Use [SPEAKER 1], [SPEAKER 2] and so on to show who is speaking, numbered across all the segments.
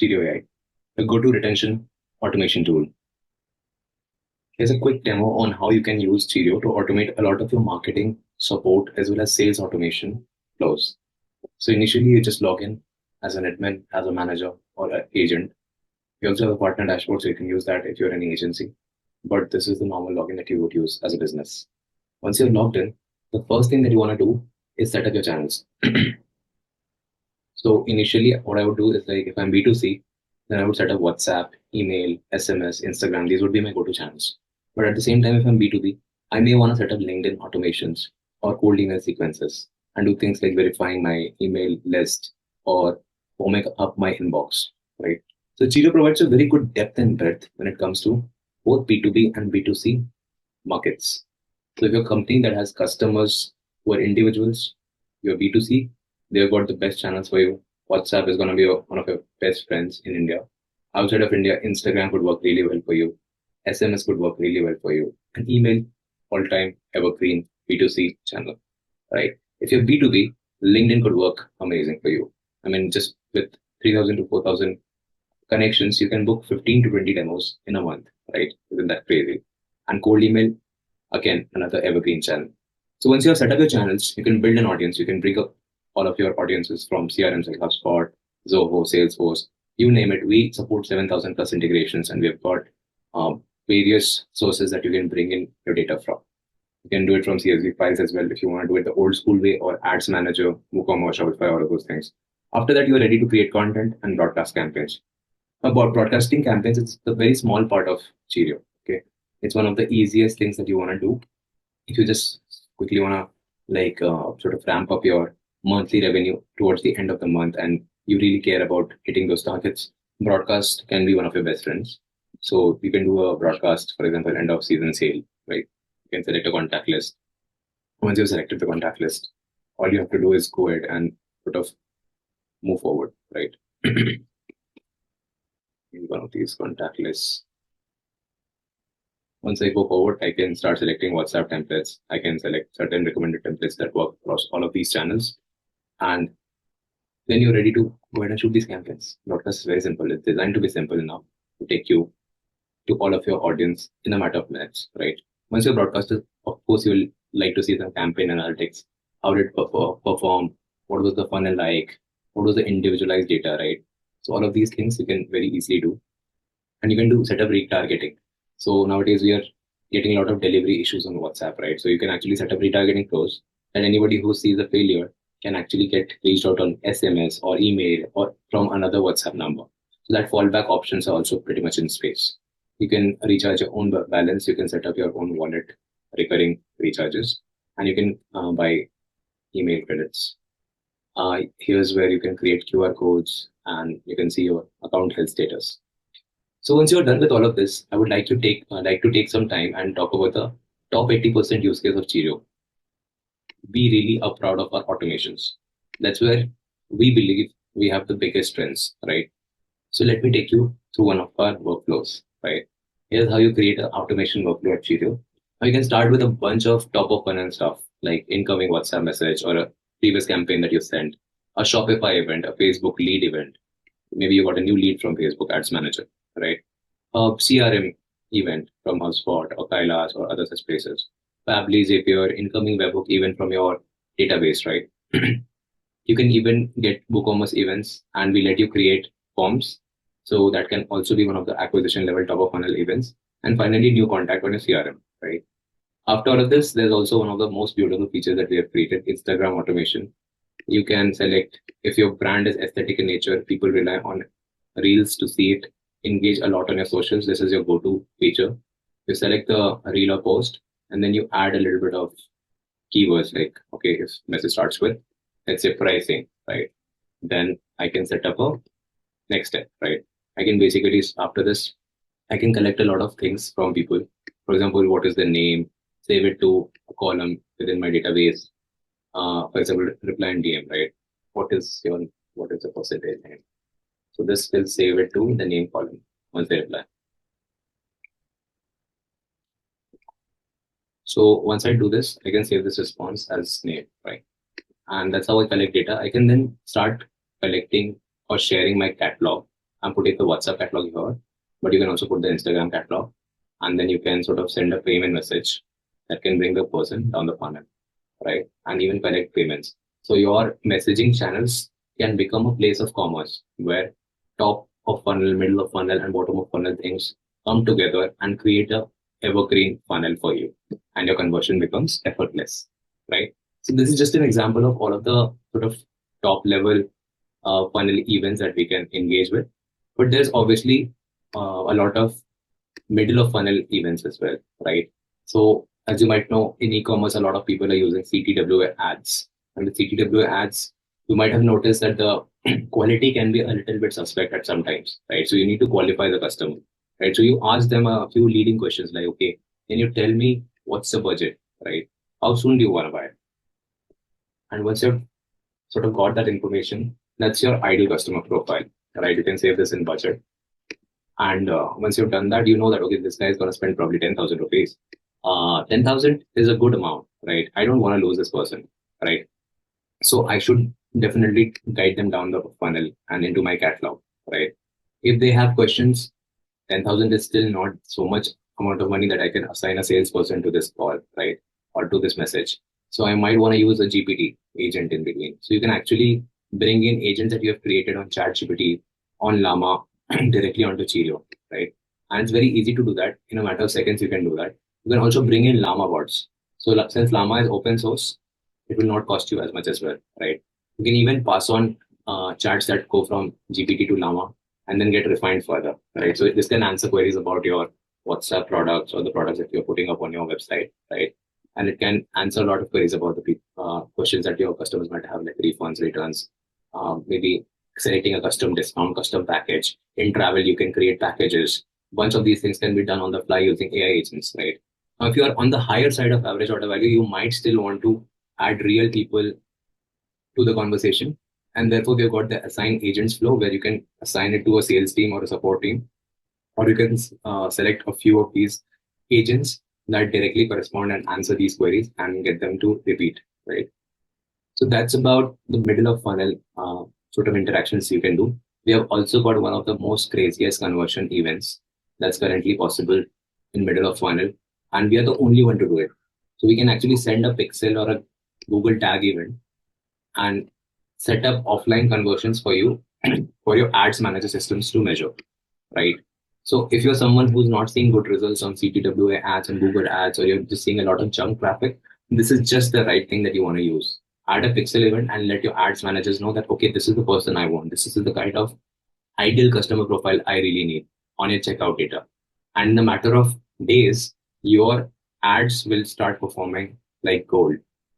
[SPEAKER 1] Cheerio AI, the go-to retention automation tool. Here's a quick demo on how you can use Cheerio to automate a lot of your marketing, support, as well as sales automation flows. So initially, you just log in as an admin, as a manager, or an agent. You also have a partner dashboard, so you can use that if you're any agency. But this is the normal login that you would use as a business. Once you're logged in, the first thing that you want to do is set up your channels. So initially, what I would do is like if I'm B2C, then I would set up WhatsApp, email, SMS, Instagram. These would be my go-to channels. But at the same time, if I'm B2B, I may want to set up LinkedIn automations or cold email sequences and do things like verifying my email list or warming up my inbox, right? So Cheeto provides a very good depth and breadth when it comes to both B2B and B2C markets. So if you're a company that has customers who are individuals, you're B2C, they've got the best channels for you. WhatsApp is going to be one of your best friends in India. Outside of India, Instagram could work really well for you. SMS could work really well for you. And email, all-time evergreen B2C channel, right? If you're B2B, LinkedIn could work amazing for you. I mean, just with 3,000 to 4,000 connections, you can book 15 to 20 demos in a month, right? Isn't that crazy? And cold email, again, another evergreen channel. So once you have set up your channels, you can build an audience. You can bring up all of your audiences from CRMs like HubSpot, Zoho, Salesforce, you name it. We support 7,000 plus integrations, and we've got various sources that you can bring in your data from. You can do it from CSV files as well if you want to do it the old school way, or Ads Manager, WooCommerce, Shopify, all of those things. After that, you are ready to create content and broadcast campaigns. About broadcasting campaigns, it's a very small part of Cheerio. Okay, it's one of the easiest things that you want to do if you just quickly want to sort of ramp up your monthly revenue towards the end of the month and you really care about hitting those targets. Broadcast can be one of your best friends. So you can do a broadcast, for example, end of season sale, right? You can select a contact list. Once you've selected the contact list, all you have to do is go ahead and sort of move forward, right? In one of these contact lists. Once I go forward, I can start selecting WhatsApp templates. I can select certain recommended templates that work across all of these channels. And then you're ready to go ahead and shoot these campaigns. Broadcast is very simple. It's designed to be simple enough to take you to all of your audience in a matter of minutes, right? Once you're broadcasted, of course, you'll like to see some campaign analytics. How did it perform? What was the funnel like? What was the individualized data, right? So all of these things you can very easily do. And you can do set up retargeting. So nowadays we are getting a lot of delivery issues on WhatsApp, right? So you can actually set up retargeting flows, and anybody who sees a failure can actually get reached out on SMS or email or from another WhatsApp number. So that fallback options are also pretty much in space. You can recharge your own balance. You can set up your own wallet, recurring recharges, and you can buy email credits. Here's where you can create QR codes and you can see your account health status. So once you're done with all of this, I would like to take some time and talk about the top 80% use case of Cheerio. We really are proud of our automations. That's where we believe we have the biggest strengths, right? So let me take you through one of our workflows, right? Here's how you create an automation workflow at Cheerio. Now you can start with a bunch of top of funnel stuff like incoming WhatsApp message or a previous campaign that you sent, a Shopify event, a Facebook lead event. Maybe you got a new lead from Facebook Ads Manager, right? A CRM event from HubSpot or Kailash or other such places. Fably, Zapier, incoming webhook event from your database, right? You can even get WooCommerce events, and we let you create forms. So that can also be one of the acquisition level top of funnel events. And finally, new contact on your CRM, right? After all of this, there's also one of the most beautiful features that we have created, Instagram automation. You can select if your brand is aesthetic in nature, people rely on reels to see it, engage a lot on your socials. This is your go-to feature. You select the reel or post, and then you add a little bit of keywords like, okay, if message starts with, let's say pricing, right? Then I can set up a next step, right? I can basically, after this, I can collect a lot of things from people. For example, what is the name? Save it to a column within my database. For example, reply in DM, right? What is the percentage name? So this will save it to the name column once they reply. So once I do this, I can save this response as name, right? And that's how I collect data. I can then start collecting or sharing my catalog I'm putting the WhatsApp catalog here, but you can also put the Instagram catalog, and then you can sort of send a payment message that can bring the person down the funnel, right? And even collect payments. So your messaging channels can become a place of commerce where top of funnel, middle of funnel, and bottom of funnel things come together and create a evergreen funnel for you, and your conversion becomes effortless, right? So this is just an example of all of the sort of top level funnel events that we can engage with. But there's obviously a lot of middle of funnel events as well, right? So as you might know, in e-commerce, a lot of people are using CTW ads. And with CTW ads, you might have noticed that the quality can be a little bit suspect at sometimes, right? So you need to qualify the customer, right? So you ask them a few leading questions like, okay, can you tell me what's the budget, right? How soon do you want to buy it? And once you've sort of got that information, that's your ideal customer profile, right? You can save this in budget. And once you've done that, you know that, okay, this guy is going to spend probably 10,000 rupees. 10,000 is a good amount, right? I don't want to lose this person, right? So I should definitely guide them down the funnel and into my catalog, right? If they have questions, 10,000 is still not so much amount of money that I can assign a salesperson to this call, right? Or to this message. So I might want to use a GPT agent in between. So you can actually bring in agents that you have created on ChatGPT, on Llama, directly onto Cheerio, right? And it's very easy to do that. In a matter of seconds, you can do that. You can also bring in Llama bots. So since Llama is open source, it will not cost you as much as well, right? You can even pass on charts that go from GPT to Llama and then get refined further, right? So this can answer queries about your WhatsApp products or the products that you're putting up on your website, right? And it can answer a lot of queries about the questions that your customers might have, like refunds, returns, maybe selecting a custom discount, custom package. In travel, you can create packages. Bunch of these things can be done on the fly using AI agents, right? Now, if you are on the higher side of average order value, you might still want to add real people to the conversation. And therefore, we've got the assign agents flow where you can assign it to a sales team or a support team, or you can select a few of these agents that directly correspond and answer these queries and get them to repeat, right? So that's about the middle of funnel sort of interactions you can do. We have also got one of the most craziest conversion events that's currently possible in middle of funnel, and we are the only one to do it. So we can actually send a pixel or a Google tag event and set up offline conversions for you for your ads manager systems to measure, right? So if you're someone who's not seeing good results on CTWA ads and Google ads, or you're just seeing a lot of junk traffic, this is just the right thing that you want to use. Add a pixel event and let your ads managers know that, okay, this is the person I want. This is the kind of ideal customer profile I really need on your checkout data. And in a matter of days, your ads will start performing like gold.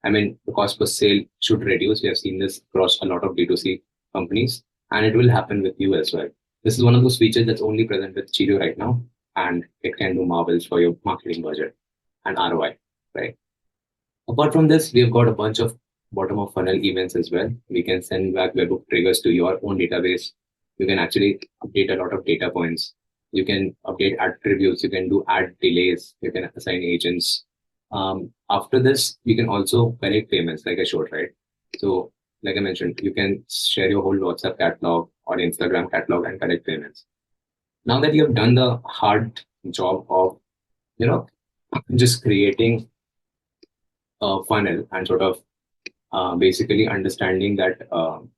[SPEAKER 1] I mean, the cost per sale should reduce. We have seen this across a lot of D2C companies, and it will happen with you as well. This is one of those features that's only present with Cheerio right now, and it can do marvels for your marketing budget and ROI, right? Apart from this, we've got a bunch of bottom of funnel events as well. We can send back webhook triggers to your own database. You can actually update a lot of data points. You can update attributes. You can do ad delays. You can assign agents. After this, you can also collect payments, like I showed, right? So, like I mentioned, you can share your whole WhatsApp catalog or Instagram catalog and collect payments. Now that you have done the hard job of, just creating a funnel and sort of basically understanding that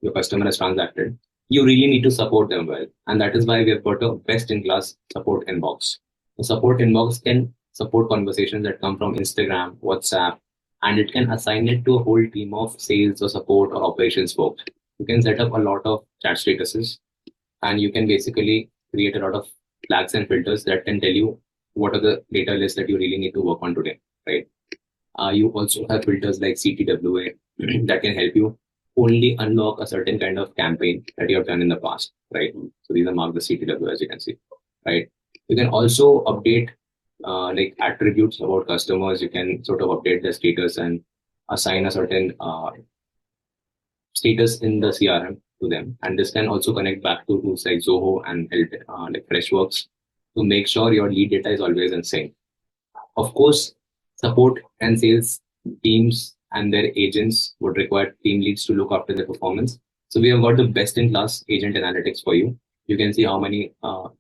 [SPEAKER 1] your customer has transacted, you really need to support them well. And that is why we have got a best-in-class support inbox. The support inbox can support conversations that come from Instagram, WhatsApp, and it can assign it to a whole team of sales or support or operations folks. You can set up a lot of chat statuses, and you can basically create a lot of flags and filters that can tell you what are the data lists that you really need to work on today, right? You also have filters like CTWA that can help you only unlock a certain kind of campaign that you have done in the past, right? So these are marked the CTW, as you can see, right? You can also update like attributes about customers. You can sort of update their status and assign a certain status in the CRM to them. And this can also connect back to tools like Zoho and like Freshworks to make sure your lead data is always in sync. Of course, support and sales teams and their agents would require team leads to look after their performance. So we have got the best in class agent analytics for you. You can see how many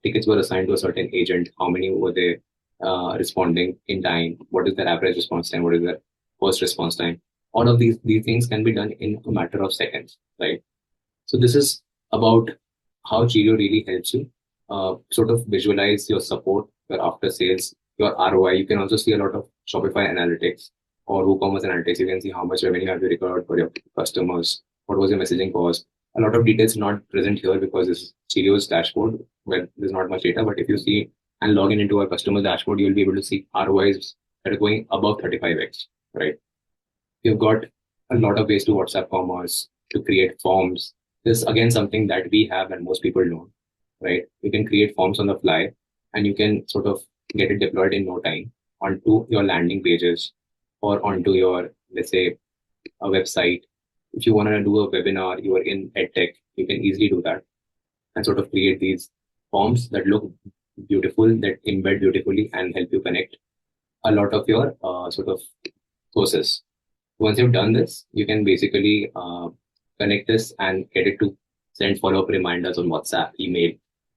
[SPEAKER 1] tickets were assigned to a certain agent, how many were they responding in time, what is their average response time, what is their first response time. All of these things can be done in a matter of seconds, right? So this is about how Cheerio really helps you sort of visualize your support, your after sales, your ROI. You can also see a lot of Shopify analytics or WooCommerce analytics. You can see how much revenue have you recovered for your customers, what was your messaging cost. A lot of details not present here because this is Cheerio's dashboard where there's not much data. But if you see and log in into our customer dashboard, you'll be able to see ROIs that are going above 35x, right? You've got a lot of ways to WhatsApp commerce, to create forms. This is again something that we have and most people don't, right? You can create forms on the fly and you can sort of get it deployed in no time onto your landing pages or onto your, let's say, a website. If you want to do a webinar, you are in EdTech, you can easily do that and sort of create these forms that look beautiful, that embed beautifully and help you connect a lot of your sort of courses. Once you've done this, you can basically connect this and get it to send follow-up reminders on WhatsApp, email,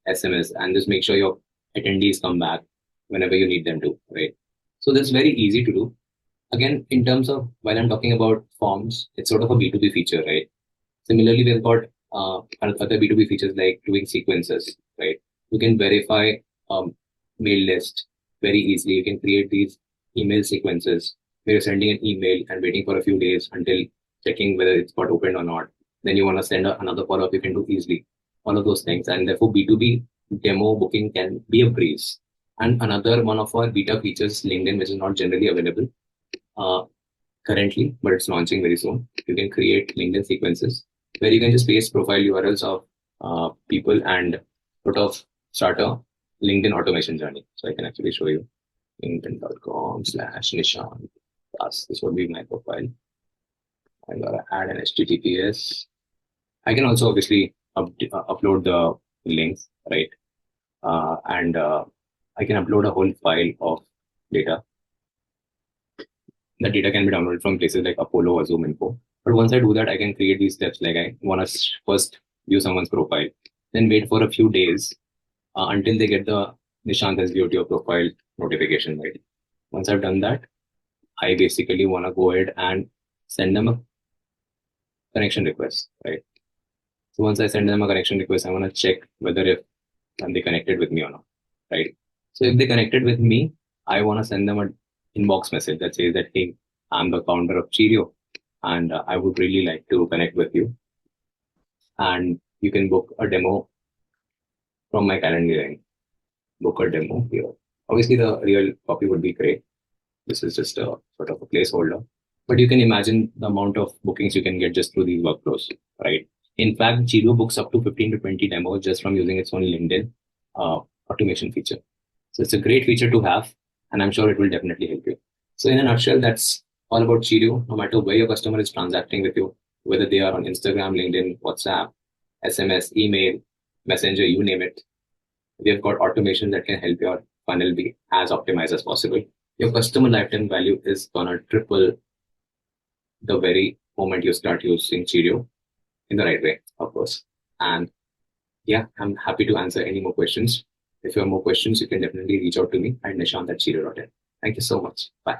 [SPEAKER 1] SMS, and just make sure your attendees come back whenever you need them to, right? So this is very easy to do. Again, in terms of, while I'm talking about forms, it's sort of a B2B feature, right? Similarly, we've got other B2B features like doing sequences, right? You can verify mail list very easily. You can create these email sequences where you're sending an email and waiting for a few days until checking whether it's got opened or not. Then you want to send another follow-up, you can do easily. All of those things. And therefore, B2B demo booking can be a breeze. And another one of our beta features, LinkedIn, which is not generally available currently, but it's launching very soon. You can create LinkedIn sequences where you can just paste profile URLs of people and sort of start a LinkedIn automation journey. So I can actually show you linkedin.com/Nishan. This would be my profile. I'm gonna add an HTTPS. I can also obviously upload the links, right? And I can upload a whole file of data. The data can be downloaded from places like Apollo or Zoom Info. But once I do that, I can create these steps. Like I want to first view someone's profile, then wait for a few days until they get the Nishant has viewed your profile notification, right? Once I've done that, I basically want to go ahead and send them a connection request, right? So once I send them a connection request, I want to check whether if they connected with me or not, right? So if they connected with me, I want to send them an inbox message that says that, hey, I'm the founder of Cheerio and I would really like to connect with you. And you can book a demo from my calendar. Book a demo here. Obviously, the real copy would be great. This is just a sort of a placeholder. But you can imagine the amount of bookings you can get just through these workflows, right? In fact, Cheerio books up to 15 to 20 demos just from using its own LinkedIn automation feature. So it's a great feature to have, and I'm sure it will definitely help you. So in a nutshell, that's all about Cheerio. No matter where your customer is transacting with you, whether they are on Instagram, LinkedIn, WhatsApp, SMS, email, Messenger, you name it, we've got automation that can help your funnel be as optimized as possible. Your customer lifetime value is gonna triple the very moment you start using Cheerio in the right way, of course. And yeah, I'm happy to answer any more questions. If you have more questions, you can definitely reach out to me at nishant@cheerio.in. Thank you so much. Bye.